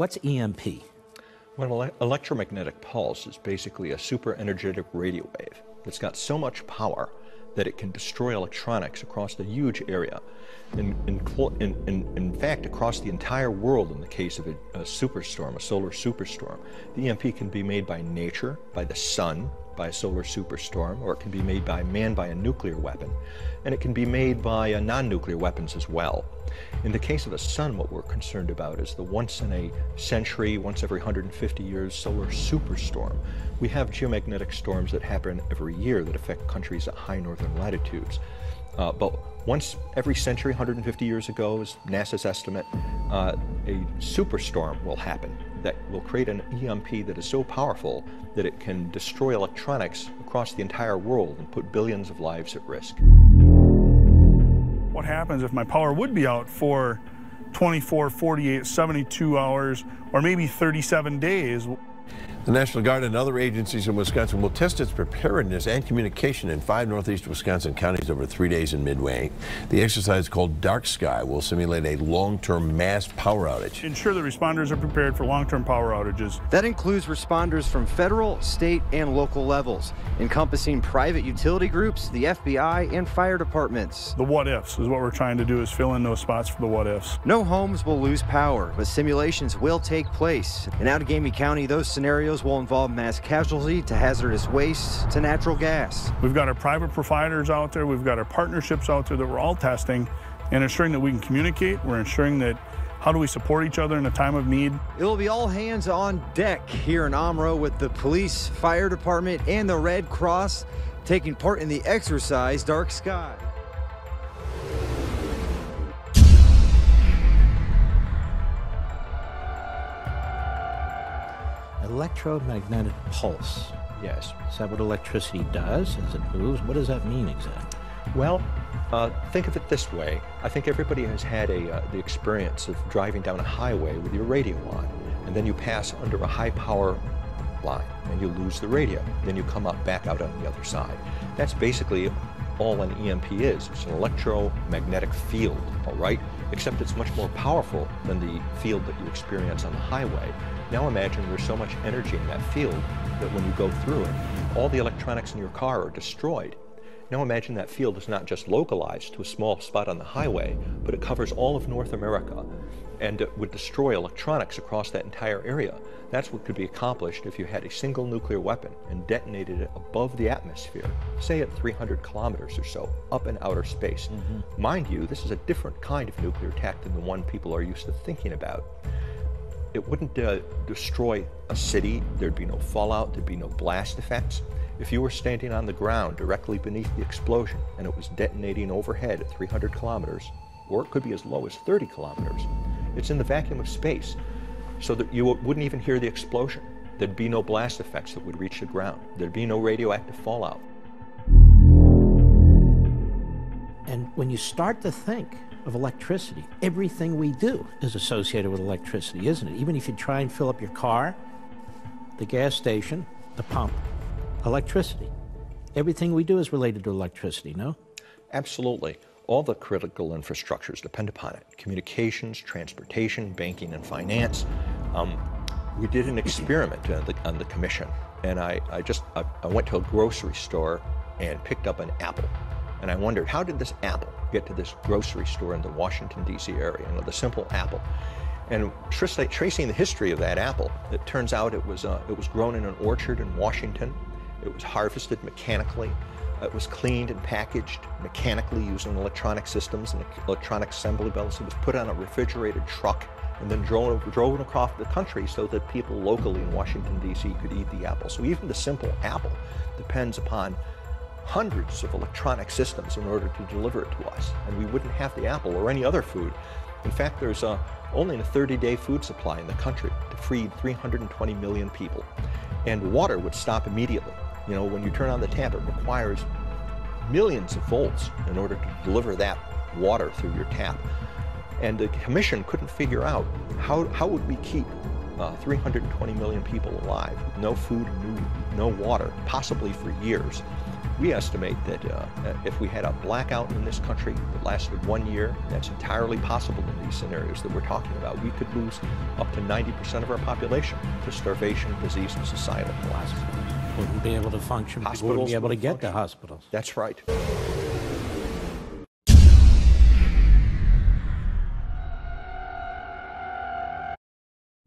What's EMP? Well, an electromagnetic pulse is basically a super energetic radio wave that's got so much power that it can destroy electronics across a huge area. In fact, across the entire world in the case of a superstorm, a solar superstorm. The EMP can be made by nature, by the sun, by a solar superstorm, or it can be made by man by a nuclear weapon. And it can be made by non-nuclear weapons as well. In the case of the sun, what we're concerned about is the once in a century, once every 150 years solar superstorm. We have geomagnetic storms that happen every year that affect countries at high northern latitudes. But once every century, 150 years ago, is NASA's estimate, a superstorm will happen that will create an EMP that is so powerful that it can destroy electronics across the entire world and put billions of lives at risk. What happens if my power would be out for 24, 48, 72 hours, or maybe 37 days? The National Guard and other agencies in Wisconsin will test its preparedness and communication in 5 northeast Wisconsin counties over 3 days in Midway. The exercise, called Dark Sky, will simulate a long-term mass power outage. Ensure that responders are prepared for long-term power outages. That includes responders from federal, state, and local levels, encompassing private utility groups, the FBI, and fire departments. The what-ifs is what we're trying to do, is fill in those spots for the what-ifs. No homes will lose power, but simulations will take place. In Outagamie County, those scenarios will involve mass casualty to hazardous waste to natural gas. We've got our private providers out there, we've got our partnerships out there that we're all testing and ensuring that we can communicate. We're ensuring that how do we support each other in a time of need. It'll be all hands on deck here in Omro with the police, fire department, and the Red Cross taking part in the exercise Dark Sky. Electromagnetic pulse. Yes. Is that what electricity does as it moves? What does that mean exactly? Well, think of it this way. I think everybody has had the experience of driving down a highway with your radio on, and then you pass under a high power line and you lose the radio. Then you come up back out on the other side. That's basically all an EMP is. It's an electromagnetic field, all right? Except it's much more powerful than the field that you experience on the highway. Now imagine there's so much energy in that field that when you go through it, all the electronics in your car are destroyed. Now imagine that field is not just localized to a small spot on the highway, but it covers all of North America and it would destroy electronics across that entire area. That's what could be accomplished if you had a single nuclear weapon and detonated it above the atmosphere, say at 300 kilometers or so, up in outer space. Mind you, this is a different kind of nuclear attack than the one people are used to thinking about. It wouldn't destroy a city, there'd be no fallout, there'd be no blast effects. If you were standing on the ground directly beneath the explosion and it was detonating overhead at 300 kilometers, or it could be as low as 30 kilometers, it's in the vacuum of space, so that you wouldn't even hear the explosion. There'd be no blast effects that would reach the ground. There'd be no radioactive fallout. And when you start to think of electricity, everything we do is associated with electricity, isn't it? Even if you try and fill up your car, the gas station, the pump, electricity. Everything we do is related to electricity, no? Absolutely. All the critical infrastructures depend upon it. Communications, transportation, banking, and finance. We did an experiment on the commission, and I went to a grocery store and picked up an apple. And I wondered, how did this apple get to this grocery store in the Washington, D.C. area, the simple apple? And tracing the history of that apple, it turns out it was grown in an orchard in Washington. It was harvested mechanically. It was cleaned and packaged mechanically using electronic systems and electronic assembly belts. It was put on a refrigerated truck and then drove across the country so that people locally in Washington, D.C. could eat the apple. So even the simple apple depends upon hundreds of electronic systems in order to deliver it to us. And we wouldn't have the apple or any other food. In fact, there's only a 30-day food supply in the country to feed 320 million people. And water would stop immediately. You know, when you turn on the tap, it requires millions of volts in order to deliver that water through your tap. And the commission couldn't figure out how would we keep 320 million people alive with no food and no water, possibly for years. We estimate that if we had a blackout in this country that lasted 1 year, that's entirely possible in these scenarios that we're talking about. We could lose up to 90% of our population to starvation, disease, and societal collapse. Wouldn't be able to function. People wouldn't be able to get to hospitals. That's right.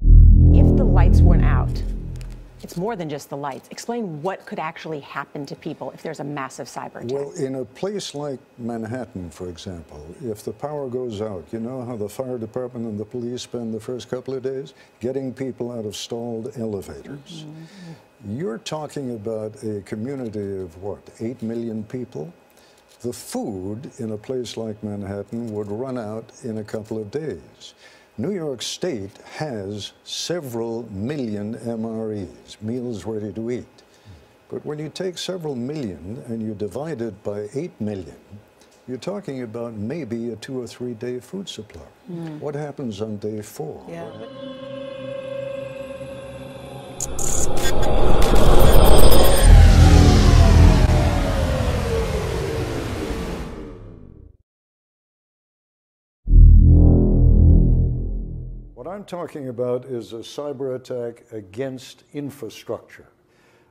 If the lights went out, it's more than just the lights. Explain what could actually happen to people if there's a massive cyber attack. Well, in a place like Manhattan, for example, if the power goes out, you know how the fire department and the police spend the first couple of days? Getting people out of stalled elevators. Mm-hmm. You're talking about a community of, what, 8 million people? The food in a place like Manhattan would run out in a couple of days. New York State has several million MREs, meals ready to eat. But when you take several million and you divide it by 8 million, you're talking about maybe a 2 or 3 day food supply. What happens on day 4? Yeah. What I'm talking about is a cyber attack against infrastructure,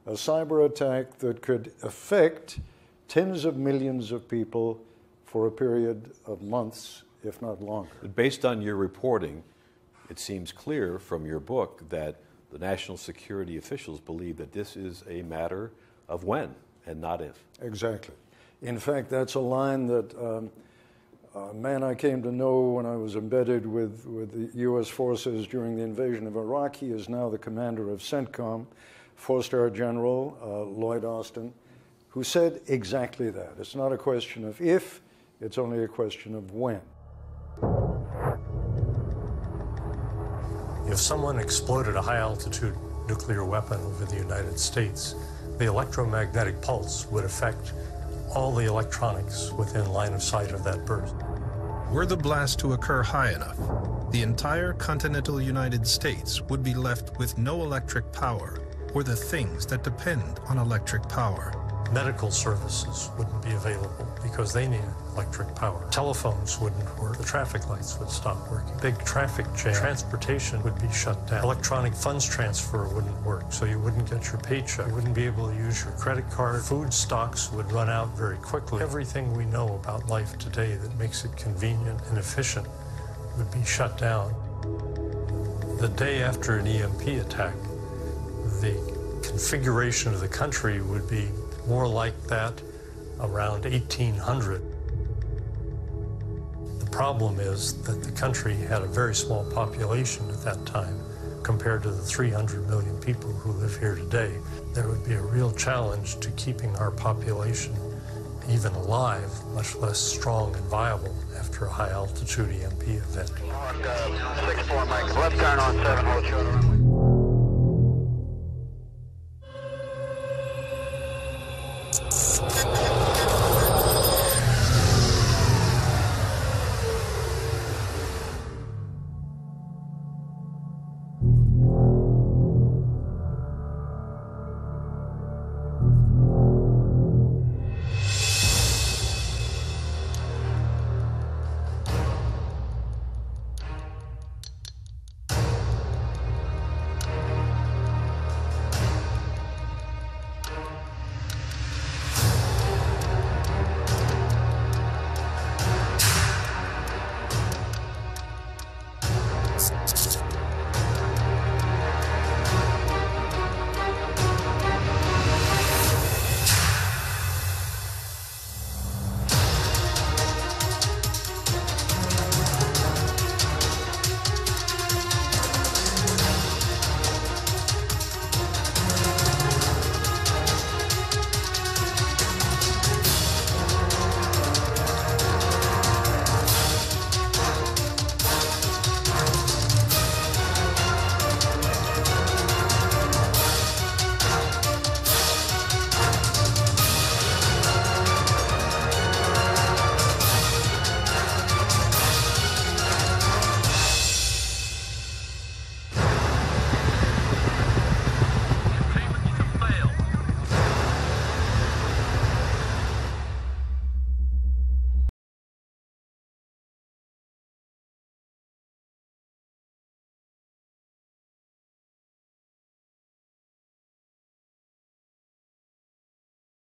a cyber attack that could affect tens of millions of people for a period of months, if not longer. Based on your reporting, it seems clear from your book that the national security officials believe that this is a matter of when and not if. Exactly. In fact, that's a line that a man I came to know when I was embedded with the U.S. forces during the invasion of Iraq. He is now the commander of CENTCOM, 4-star General Lloyd Austin, who said exactly that. It's not a question of if, it's only a question of when. If someone exploded a high-altitude nuclear weapon over the United States, the electromagnetic pulse would affect all the electronics within line of sight of that burst. Were the blast to occur high enough, the entire continental United States would be left with no electric power or the things that depend on electric power. Medical services wouldn't be available because they needed electric power. Telephones wouldn't work. The traffic lights would stop working. Big traffic jam. Transportation would be shut down. Electronic funds transfer wouldn't work, so you wouldn't get your paycheck. You wouldn't be able to use your credit card. Food stocks would run out very quickly. Everything we know about life today that makes it convenient and efficient would be shut down. The day after an EMP attack, the configuration of the country would be more like that around 1800. The problem is that the country had a very small population at that time compared to the 300 million people who live here today. There would be a real challenge to keeping our population even alive, much less strong and viable after a high-altitude EMP event. 6-4, Mike. Left turn on 7, hold short.